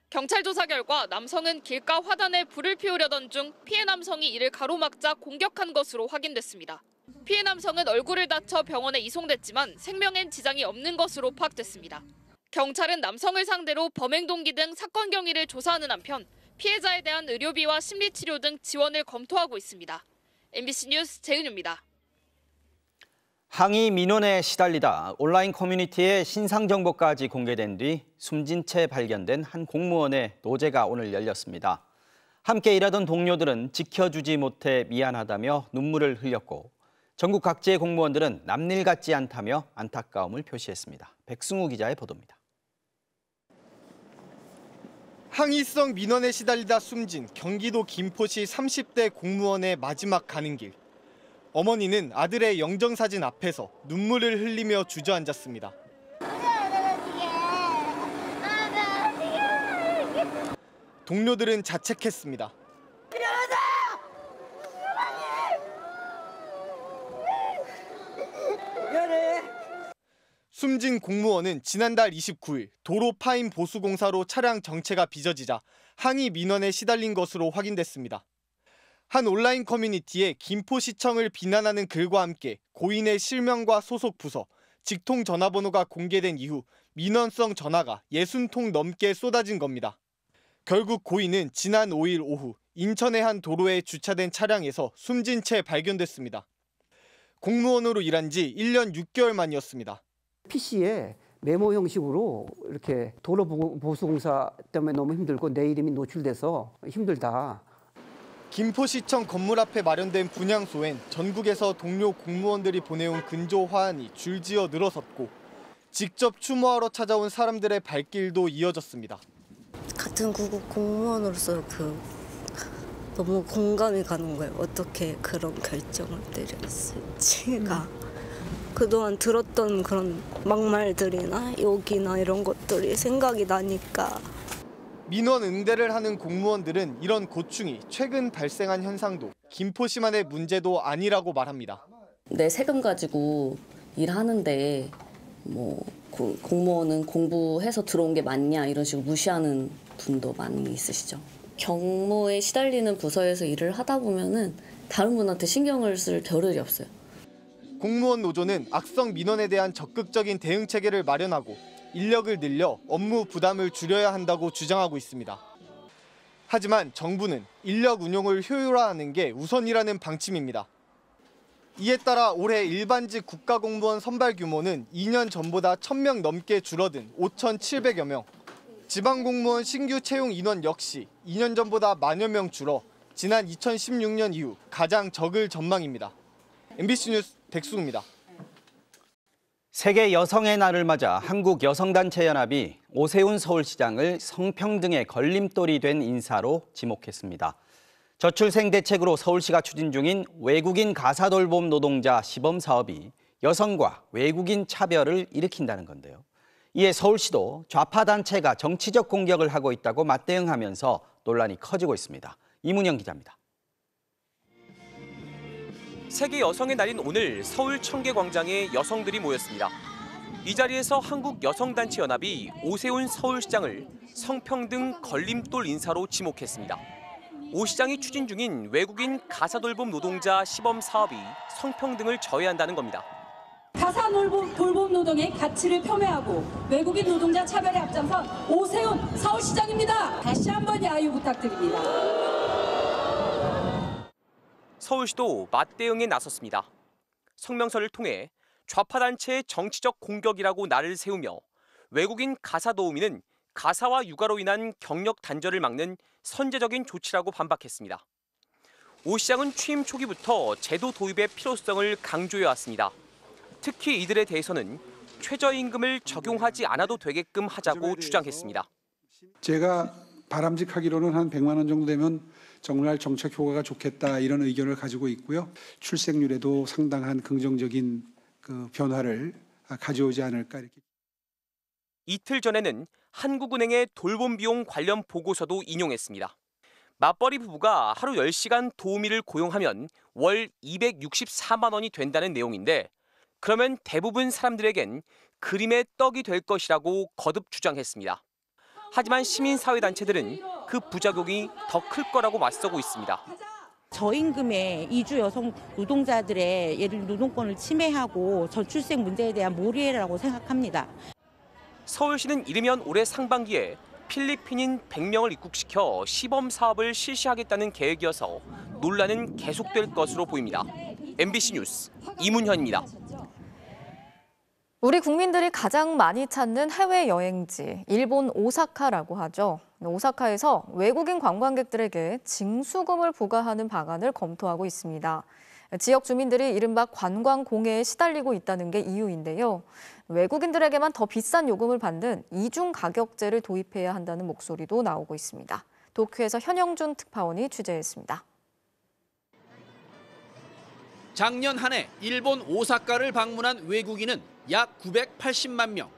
경찰 조사 결과 남성은 길가 화단에 불을 피우려던 중 피해 남성이 이를 가로막자 공격한 것으로 확인됐습니다. 피해 남성은 얼굴을 다쳐 병원에 이송됐지만 생명엔 지장이 없는 것으로 파악됐습니다. 경찰은 남성을 상대로 범행 동기 등 사건 경위를 조사하는 한편 피해자에 대한 의료비와 심리치료 등 지원을 검토하고 있습니다. MBC 뉴스 재은유입니다. 항의 민원에 시달리다 온라인 커뮤니티에 신상 정보까지 공개된 뒤 숨진 채 발견된 한 공무원의 노제가 오늘 열렸습니다. 함께 일하던 동료들은 지켜주지 못해 미안하다며 눈물을 흘렸고 전국 각지의 공무원들은 남일 같지 않다며 안타까움을 표시했습니다. 백승우 기자의 보도입니다. 항의성 민원에 시달리다 숨진 경기도 김포시 30대 공무원의 마지막 가는 길. 어머니는 아들의 영정사진 앞에서 눈물을 흘리며 주저앉았습니다. 동료들은 자책했습니다. 숨진 공무원은 지난달 29일 도로 파임 보수공사로 차량 정체가 빚어지자 항의 민원에 시달린 것으로 확인됐습니다. 한 온라인 커뮤니티에 김포시청을 비난하는 글과 함께 고인의 실명과 소속 부서, 직통 전화번호가 공개된 이후 민원성 전화가 60통 넘게 쏟아진 겁니다. 결국 고인은 지난 5일 오후 인천의 한 도로에 주차된 차량에서 숨진 채 발견됐습니다. 공무원으로 일한 지 1년 6개월 만이었습니다. PC에 메모 형식으로 이렇게 도로보수공사 때문에 너무 힘들고 내 이름이 노출돼서 힘들다. 김포시청 건물 앞에 마련된 분향소엔 전국에서 동료 공무원들이 보내온 근조 화환이 줄지어 늘어섰고 직접 추모하러 찾아온 사람들의 발길도 이어졌습니다. 같은 구급 공무원으로서 너무 공감이 가는 거예요. 어떻게 그런 결정을 내렸을지가. 그동안 들었던 그런 막말들이나 욕이나 이런 것들이 생각이 나니까. 민원 응대를 하는 공무원들은 이런 고충이 최근 발생한 현상도 김포시만의 문제도 아니라고 말합니다. 내 세금 가지고 일하는데 공무원은 공부해서 들어온 게 맞냐 이런 식으로 무시하는 분도 많이 있으시죠. 경무에 시달리는 부서에서 일을 하다 보면은 다른 분한테 신경을 쓸 겨를이 없어요. 공무원 노조는 악성 민원에 대한 적극적인 대응 체계를 마련하고 인력을 늘려 업무 부담을 줄여야 한다고 주장하고 있습니다. 하지만 정부는 인력 운용을 효율화하는 게 우선이라는 방침입니다. 이에 따라 올해 일반직 국가공무원 선발 규모는 2년 전보다 1,000명 넘게 줄어든 5,700여 명. 지방공무원 신규 채용 인원 역시 2년 전보다 만여 명 줄어 지난 2016년 이후 가장 적을 전망입니다. MBC 뉴스 백승우입니다. 세계 여성의 날을 맞아 한국여성단체연합이 오세훈 서울시장을 성평등의 걸림돌이 된 인사로 지목했습니다. 저출생 대책으로 서울시가 추진 중인 외국인 가사돌봄 노동자 시범 사업이 여성과 외국인 차별을 일으킨다는 건데요. 이에 서울시도 좌파 단체가 정치적 공격을 하고 있다고 맞대응하면서 논란이 커지고 있습니다. 이문영 기자입니다. 세계 여성의 날인 오늘 서울 청계광장에 여성들이 모였습니다. 이 자리에서 한국여성단체연합이 오세훈 서울시장을 성평등 걸림돌 인사로 지목했습니다. 오 시장이 추진 중인 외국인 가사돌봄 노동자 시범 사업이 성평등을 저해한다는 겁니다. 가사돌봄 노동의 가치를 폄훼하고 외국인 노동자 차별에 앞장선 오세훈 서울시장입니다. 다시 한번 야유 부탁드립니다. 서울시도 맞대응에 나섰습니다. 성명서를 통해 좌파 단체의 정치적 공격이라고 날을 세우며 외국인 가사도우미는 가사와 육아로 인한 경력 단절을 막는 선제적인 조치라고 반박했습니다. 오 시장은 취임 초기부터 제도 도입의 필요성을 강조해왔습니다. 특히 이들에 대해서는 최저임금을 적용하지 않아도 되게끔 하자고 주장했습니다. 제가 바람직하기로는 한 100만 원 정도 되면 정말 정책 효과가 좋겠다 이런 의견을 가지고 있고요. 출생률에도 상당한 긍정적인 그 변화를 가져오지 않을까 이렇게. 이틀 전에는 한국은행의 돌봄 비용 관련 보고서도 인용했습니다. 맞벌이 부부가 하루 10시간 도우미를 고용하면 월 264만 원이 된다는 내용인데 그러면 대부분 사람들에겐 그림의 떡이 될 것이라고 거듭 주장했습니다. 하지만 시민사회단체들은 그 부작용이 더 클 거라고 맞서고 있습니다. 저임금의 이주 여성 노동자들의 예를 노동권을 침해하고 저출생 문제에 대한 몰이해라고 생각합니다. 서울시는 이르면 올해 상반기에 필리핀인 100명을 입국시켜 시범 사업을 실시하겠다는 계획이어서 논란은 계속될 것으로 보입니다. MBC 뉴스 이문현입니다. 우리 국민들이 가장 많이 찾는 해외 여행지, 일본 오사카라고 하죠. 오사카에서 외국인 관광객들에게 징수금을 부과하는 방안을 검토하고 있습니다. 지역 주민들이 이른바 관광공해에 시달리고 있다는 게 이유인데요. 외국인들에게만 더 비싼 요금을 받는 이중 가격제를 도입해야 한다는 목소리도 나오고 있습니다. 도쿄에서 현영준 특파원이 취재했습니다. 작년 한 해 일본 오사카를 방문한 외국인은 약 980만 명.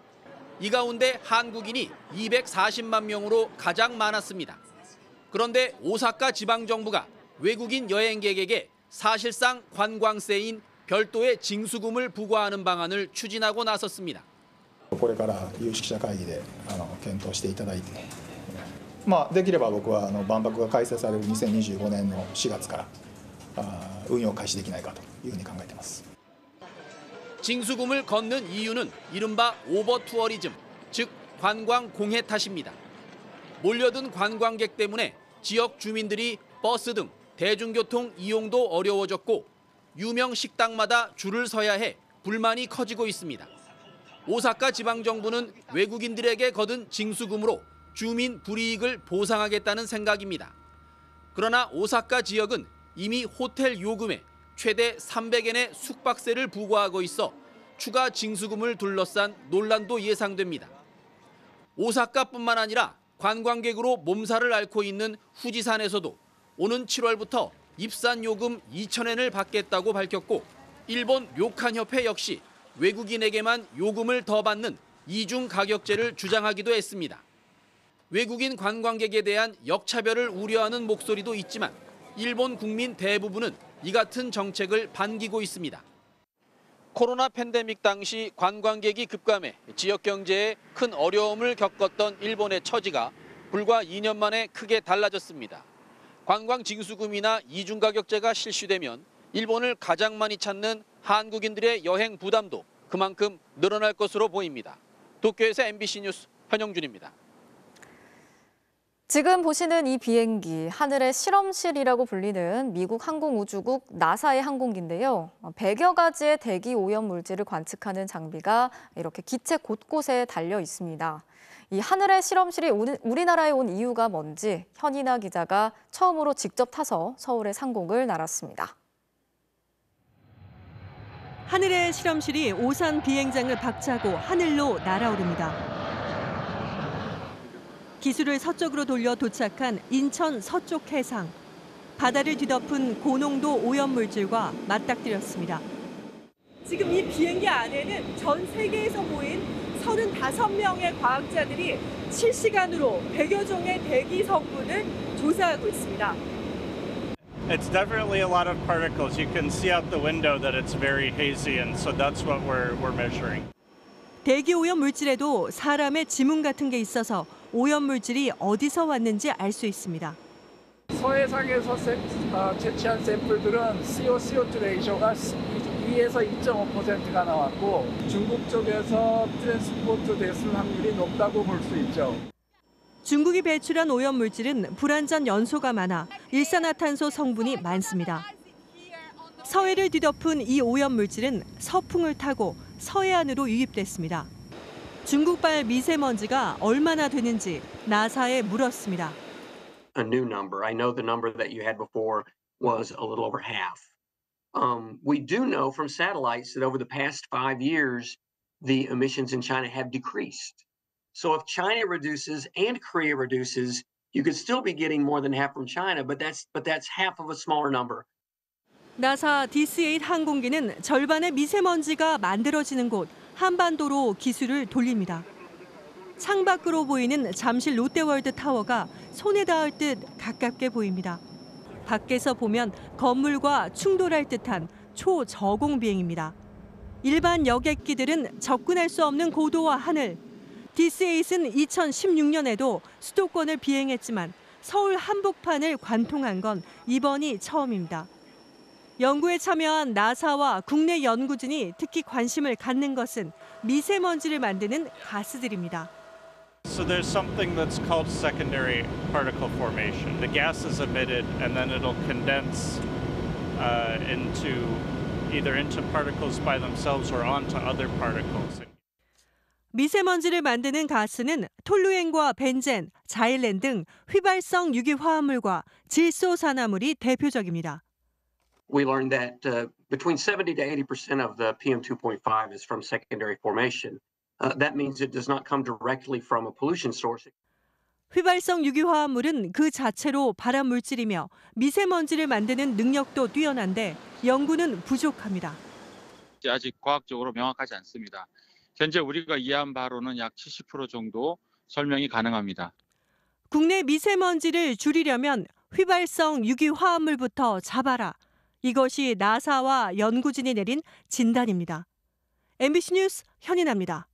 이 가운데 한국인이 240만 명으로 가장 많았습니다. 그런데 오사카 지방정부가 외국인 여행객에게 사실상 관광세인 별도의 징수금을 부과하는 방안을 추진하고 나섰습니다. これから有識者会議で検討していただいて、できれば僕は万博が開催される2025年の4月から運用開始できないかというふうに考えています。 징수금을 걷는 이유는 이른바 오버투어리즘, 즉 관광 공해 탓입니다. 몰려든 관광객 때문에 지역 주민들이 버스 등 대중교통 이용도 어려워졌고 유명 식당마다 줄을 서야 해 불만이 커지고 있습니다. 오사카 지방정부는 외국인들에게 거둔 징수금으로 주민 불이익을 보상하겠다는 생각입니다. 그러나 오사카 지역은 이미 호텔 요금에 최대 300엔의 숙박세를 부과하고 있어 추가 징수금을 둘러싼 논란도 예상됩니다. 오사카뿐만 아니라 관광객으로 몸살을 앓고 있는 후지산에서도 오는 7월부터 입산 요금 2,000엔을 받겠다고 밝혔고 일본 료칸협회 역시 외국인에게만 요금을 더 받는 이중 가격제를 주장하기도 했습니다. 외국인 관광객에 대한 역차별을 우려하는 목소리도 있지만 일본 국민 대부분은 이 같은 정책을 반기고 있습니다. 코로나 팬데믹 당시 관광객이 급감해 지역 경제에 큰 어려움을 겪었던 일본의 처지가 불과 2년 만에 크게 달라졌습니다. 관광 징수금이나 이중 가격제가 실시되면 일본을 가장 많이 찾는 한국인들의 여행 부담도 그만큼 늘어날 것으로 보입니다. 도쿄에서 MBC 뉴스 현영준입니다. 지금 보시는 이 비행기, 하늘의 실험실이라고 불리는 미국 항공우주국 나사의 항공기인데요. 100여 가지의 대기 오염 물질을 관측하는 장비가 이렇게 기체 곳곳에 달려 있습니다. 이 하늘의 실험실이 우리나라에 온 이유가 뭔지 현인아 기자가 처음으로 직접 타서 서울의 상공을 날았습니다. 하늘의 실험실이 오산 비행장을 박차고 하늘로 날아오릅니다. 기술을 서쪽으로 돌려 도착한 인천 서쪽 해상. 바다를 뒤덮은 고농도 오염물질과 맞닥뜨렸습니다. 지금 이 비행기 안에는 전 세계에서 모인 35명의 과학자들이 실시간으로 100여 종의 대기 성분을 조사하고 있습니다. It's definitely a lot of particles. You can see out the window that it's very hazy, and so that's what we're measuring. 대기 오염 물질에도 사람의 지문 같은 게 있어서 오염 물질이 어디서 왔는지 알 수 있습니다. 서해상에서 채취한 샘플들은 CO2 레이쇼가 2에서 2.5%가 나왔고 중국 쪽에서 트랜스포트 됐을 확률이 높다고 볼 수 있죠. 중국이 배출한 오염 물질은 불완전 연소가 많아 일산화탄소 성분이 많습니다. 서해를 뒤덮은 이 오염 물질은 서풍을 타고 서해안으로 유입됐습니다. 중국발 미세먼지가 얼마나 되는지 나사에 물었습니다. A new number. I know the number that you had before was a little over half. We do know from satellites that over the past 5 years, the emissions in China have decreased. So if China reduces and Korea reduces, You could still be getting more than half from China, but that's half of a smaller number. 나사 DC-8 항공기는 절반의 미세먼지가 만들어지는 곳 한반도로 기술을 돌립니다. 창밖으로 보이는 잠실 롯데월드 타워가 손에 닿을 듯 가깝게 보입니다. 밖에서 보면 건물과 충돌할 듯한 초저공 비행입니다. 일반 여객기들은 접근할 수 없는 고도와 하늘. DC-8은 2016년에도 수도권을 비행했지만 서울 한복판을 관통한 건 이번이 처음입니다. 연구에 참여한 나사와 국내 연구진이 특히 관심을 갖는 것은 미세먼지를 만드는 가스들입니다. So there's something that's called secondary particle formation. The gas is emitted and then it'll condense into particles by themselves or onto other particles. 미세먼지를 만드는 가스는 톨루엔과 벤젠, 자일렌 등 휘발성 유기화합물과 질소산화물이 대표적입니다. We learned that between 70 to 80% of the PM2.5 is from secondary formation. That means it does not come directly from a pollution source. 휘발성 유기화합물은 그 자체로 발암 물질이며 미세먼지를 만드는 능력도 뛰어난데 연구는 부족합니다. 아직 과학적으로 명확하지 않습니다. 현재 우리가 이해한 바로는 약 70% 정도 설명이 가능합니다. 국내 미세먼지를 줄이려면 휘발성 유기화합물부터 잡아라. 이것이 나사와 연구진이 내린 진단입니다. MBC 뉴스 현인아입니다.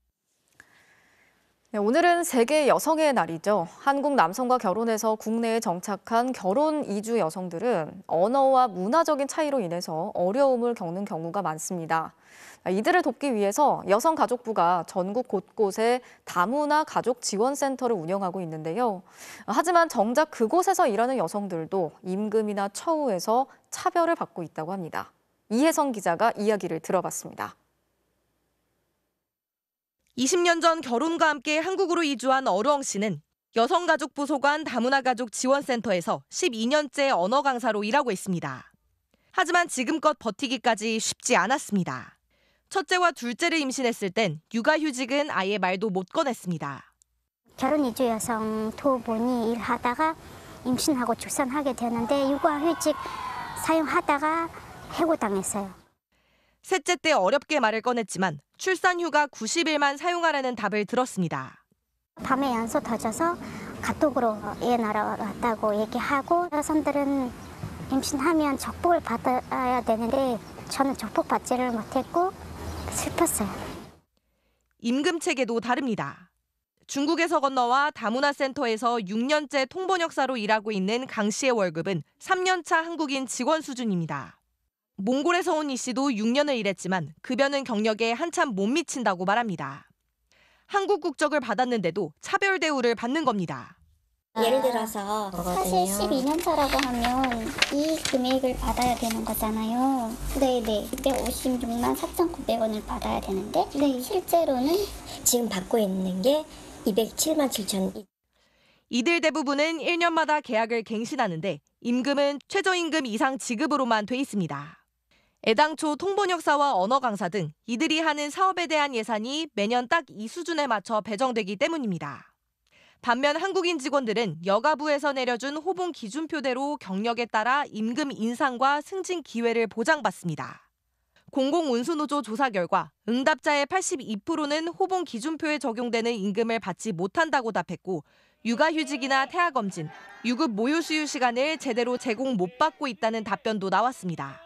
네, 오늘은 세계 여성의 날이죠. 한국 남성과 결혼해서 국내에 정착한 결혼 이주 여성들은 언어와 문화적인 차이로 인해서 어려움을 겪는 경우가 많습니다. 이들을 돕기 위해서 여성가족부가 전국 곳곳에 다문화 가족 지원센터를 운영하고 있는데요. 하지만 정작 그곳에서 일하는 여성들도 임금이나 처우에서 차별을 받고 있다고 합니다. 이혜성 기자가 이야기를 들어봤습니다. 20년 전 결혼과 함께 한국으로 이주한 어루엉 씨는 여성가족부 소관 다문화가족 지원센터에서 12년째 언어 강사로 일하고 있습니다. 하지만 지금껏 버티기까지 쉽지 않았습니다. 첫째와 둘째를 임신했을 땐 육아휴직은 아예 말도 못 꺼냈습니다. 결혼 이주 여성 도우분이 일하다가 임신하고 출산하게 되는데 육아휴직 사용하다가 해고당했어요. 셋째 때 어렵게 말을 꺼냈지만 출산휴가 90일만 사용하라는 답을 들었습니다. 밤에 연소 터져서 카톡으로 애 날아왔다고 얘기하고 여성들은 임신하면 적복을 받아야 되는데 저는 적복 받지를 못했고 슬펐어요. 임금 체계도 다릅니다. 중국에서 건너와 다문화센터에서 6년째 통번역사로 일하고 있는 강 씨의 월급은 3년차 한국인 직원 수준입니다. 몽골에서 온 이 씨도 6년을 일했지만 급여는 경력에 한참 못 미친다고 말합니다. 한국 국적을 받았는데도 차별 대우를 받는 겁니다. 예를 들어서 사실 12년 차라고 하면 이 금액을 받아야 되는 거잖아요. 네네. 그때 56만 4,900원을 받아야 되는데 네. 실제로는 지금 받고 있는 게 207만 7천. 이들 대부분은 1년마다 계약을 갱신하는데 임금은 최저임금 이상 지급으로만 돼 있습니다. 애당초 통번역사와 언어 강사 등 이들이 하는 사업에 대한 예산이 매년 딱 이 수준에 맞춰 배정되기 때문입니다. 반면 한국인 직원들은 여가부에서 내려준 호봉 기준표대로 경력에 따라 임금 인상과 승진 기회를 보장받습니다. 공공운수노조 조사 결과 응답자의 82%는 호봉 기준표에 적용되는 임금을 받지 못한다고 답했고 육아휴직이나 태아검진, 유급 모유 수유 시간을 제대로 제공 못 받고 있다는 답변도 나왔습니다.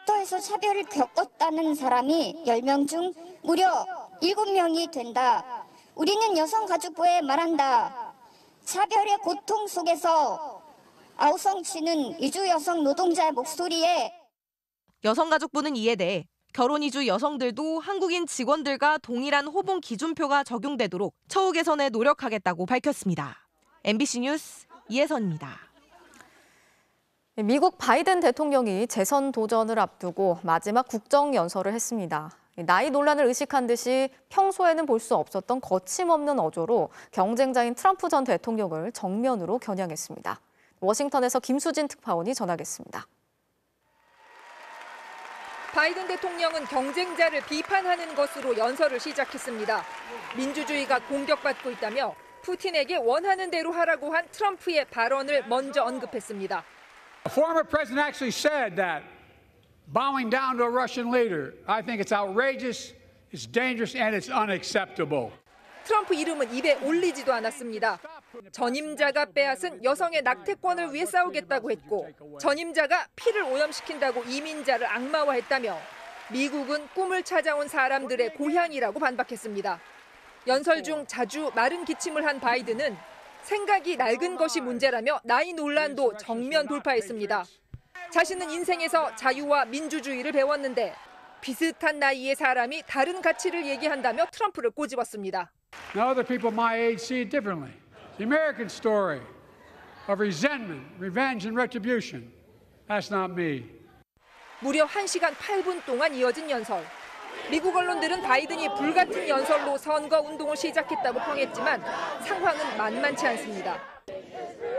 또해서 차별을 겪었다는 사람이 10명 중 무려 7명이 된다. 우리는 여성가족부에 말한다. 차별의 고통 속에서 아우성치는 이주 여성 노동자의 목소리에 여성가족부는 이에 대해 결혼 이주 여성들도 한국인 직원들과 동일한 호봉 기준표가 적용되도록 처우 개선에 노력하겠다고 밝혔습니다. MBC 뉴스 이혜선입니다. 미국 바이든 대통령이 재선 도전을 앞두고 마지막 국정연설을 했습니다. 나이 논란을 의식한 듯이 평소에는 볼 수 없었던 거침없는 어조로 경쟁자인 트럼프 전 대통령을 정면으로 겨냥했습니다. 워싱턴에서 김수진 특파원이 전하겠습니다. 바이든 대통령은 경쟁자를 비판하는 것으로 연설을 시작했습니다. 민주주의가 공격받고 있다며 푸틴에게 원하는 대로 하라고 한 트럼프의 발언을 먼저 언급했습니다. A former president actually said that bowing down to a Russian leader, I think it's outrageous, it's dangerous, and it's unacceptable. 트럼프 이름은 입에 올리지도 않았습니다. 전임자가 빼앗은 여성의 낙태권을 위해 싸우겠다고 했고 전임자가 피를 오염시킨다고 이민자를 악마화했다며 미국은 꿈을 찾아온 사람들의 고향이라고 반박했습니다. 연설 중 자주 마른 기침을 한 바이든은 생각이 낡은 것이 문제라며 나이 논란도 정면 돌파했습니다. 자신은 인생에서 자유와 민주주의를 배웠는데 비슷한 나이의 사람이 다른 가치를 얘기한다며 트럼프를 꼬집었습니다. Now other people my age see it differently. The American story of resentment, revenge, and retribution. That's not me. 무려 1시간 8분 동안 이어진 연설. 미국 언론들은 바이든이 불같은 연설로 선거 운동을 시작했다고 평했지만 상황은 만만치 않습니다.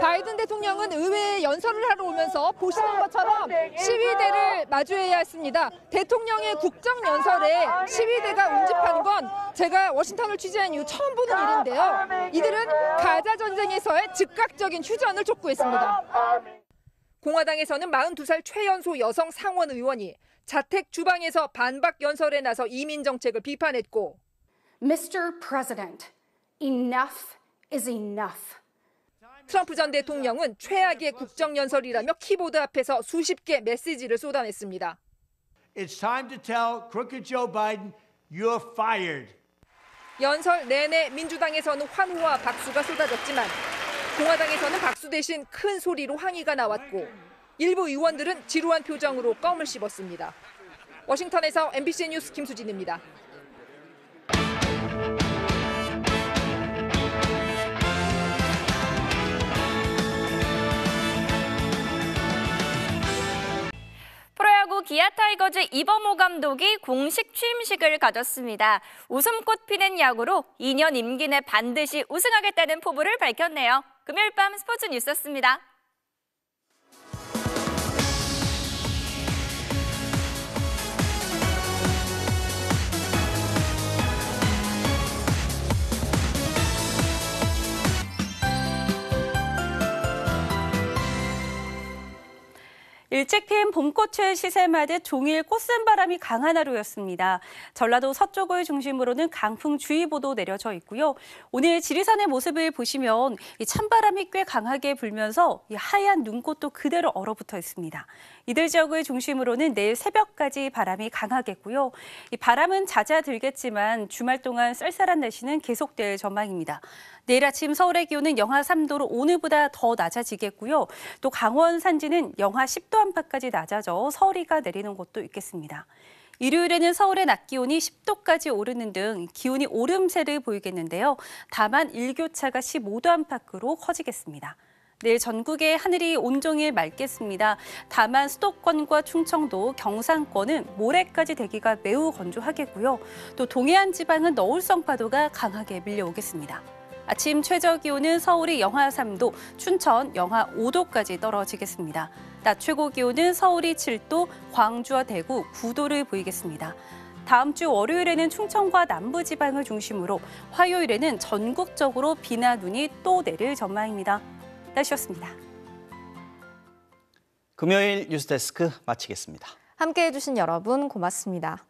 바이든 대통령은 의회에 연설을 하러 오면서 보시는 것처럼 시위대를 마주해야 했습니다. 대통령의 국정 연설에 시위대가 운집한 건 제가 워싱턴을 취재한 이후 처음 보는 일인데요. 이들은 가자 전쟁에서의 즉각적인 휴전을 촉구했습니다. 공화당에서는 42살 최연소 여성 상원 의원이 자택 주방에서 반박 연설에 나서 이민 정책을 비판했고 Mr. President, enough is enough. 트럼프 전 대통령은 최악의 국정연설이라며 키보드 앞에서 수십 개 메시지를 쏟아냈습니다. It's time to tell crooked Joe Biden, you're fired. 연설 내내 민주당에서는 환호와 박수가 쏟아졌지만 공화당에서는 박수 대신 큰 소리로 항의가 나왔고 일부 의원들은 지루한 표정으로 껌을 씹었습니다. 워싱턴에서 MBC 뉴스 김수진입니다. 프로야구 기아 타이거즈 이범호 감독이 공식 취임식을 가졌습니다. 웃음꽃 피는 야구로 2년 임기 내 반드시 우승하겠다는 포부를 밝혔네요. 금요일 밤 스포츠 뉴스였습니다. 일찍 핀 봄꽃을 시샘하듯 종일 꽃샘바람이 강한 하루였습니다. 전라도 서쪽을 중심으로는 강풍주의보도 내려져 있고요. 오늘 지리산의 모습을 보시면 이 찬바람이 꽤 강하게 불면서 이 하얀 눈꽃도 그대로 얼어붙어 있습니다. 이들 지역을 중심으로는 내일 새벽까지 바람이 강하겠고요. 이 바람은 잦아들겠지만 주말 동안 쌀쌀한 날씨는 계속될 전망입니다. 내일 아침 서울의 기온은 영하 3도로 오늘보다 더 낮아지겠고요. 또 강원 산지는 영하 10도 안팎까지 낮아져 서리가 내리는 곳도 있겠습니다. 일요일에는 서울의 낮 기온이 10도까지 오르는 등 기온이 오름세를 보이겠는데요. 다만 일교차가 15도 안팎으로 커지겠습니다. 내일 전국의 하늘이 온종일 맑겠습니다. 다만 수도권과 충청도, 경상권은 모레까지 대기가 매우 건조하겠고요. 또 동해안 지방은 너울성 파도가 강하게 밀려오겠습니다. 아침 최저 기온은 서울이 영하 3도, 춘천 영하 5도까지 떨어지겠습니다. 낮 최고 기온은 서울이 7도, 광주와 대구 9도를 보이겠습니다. 다음 주 월요일에는 충청과 남부지방을 중심으로 화요일에는 전국적으로 비나 눈이 또 내릴 전망입니다. 날씨였습니다. 금요일 뉴스데스크 마치겠습니다. 함께해 주신 여러분 고맙습니다.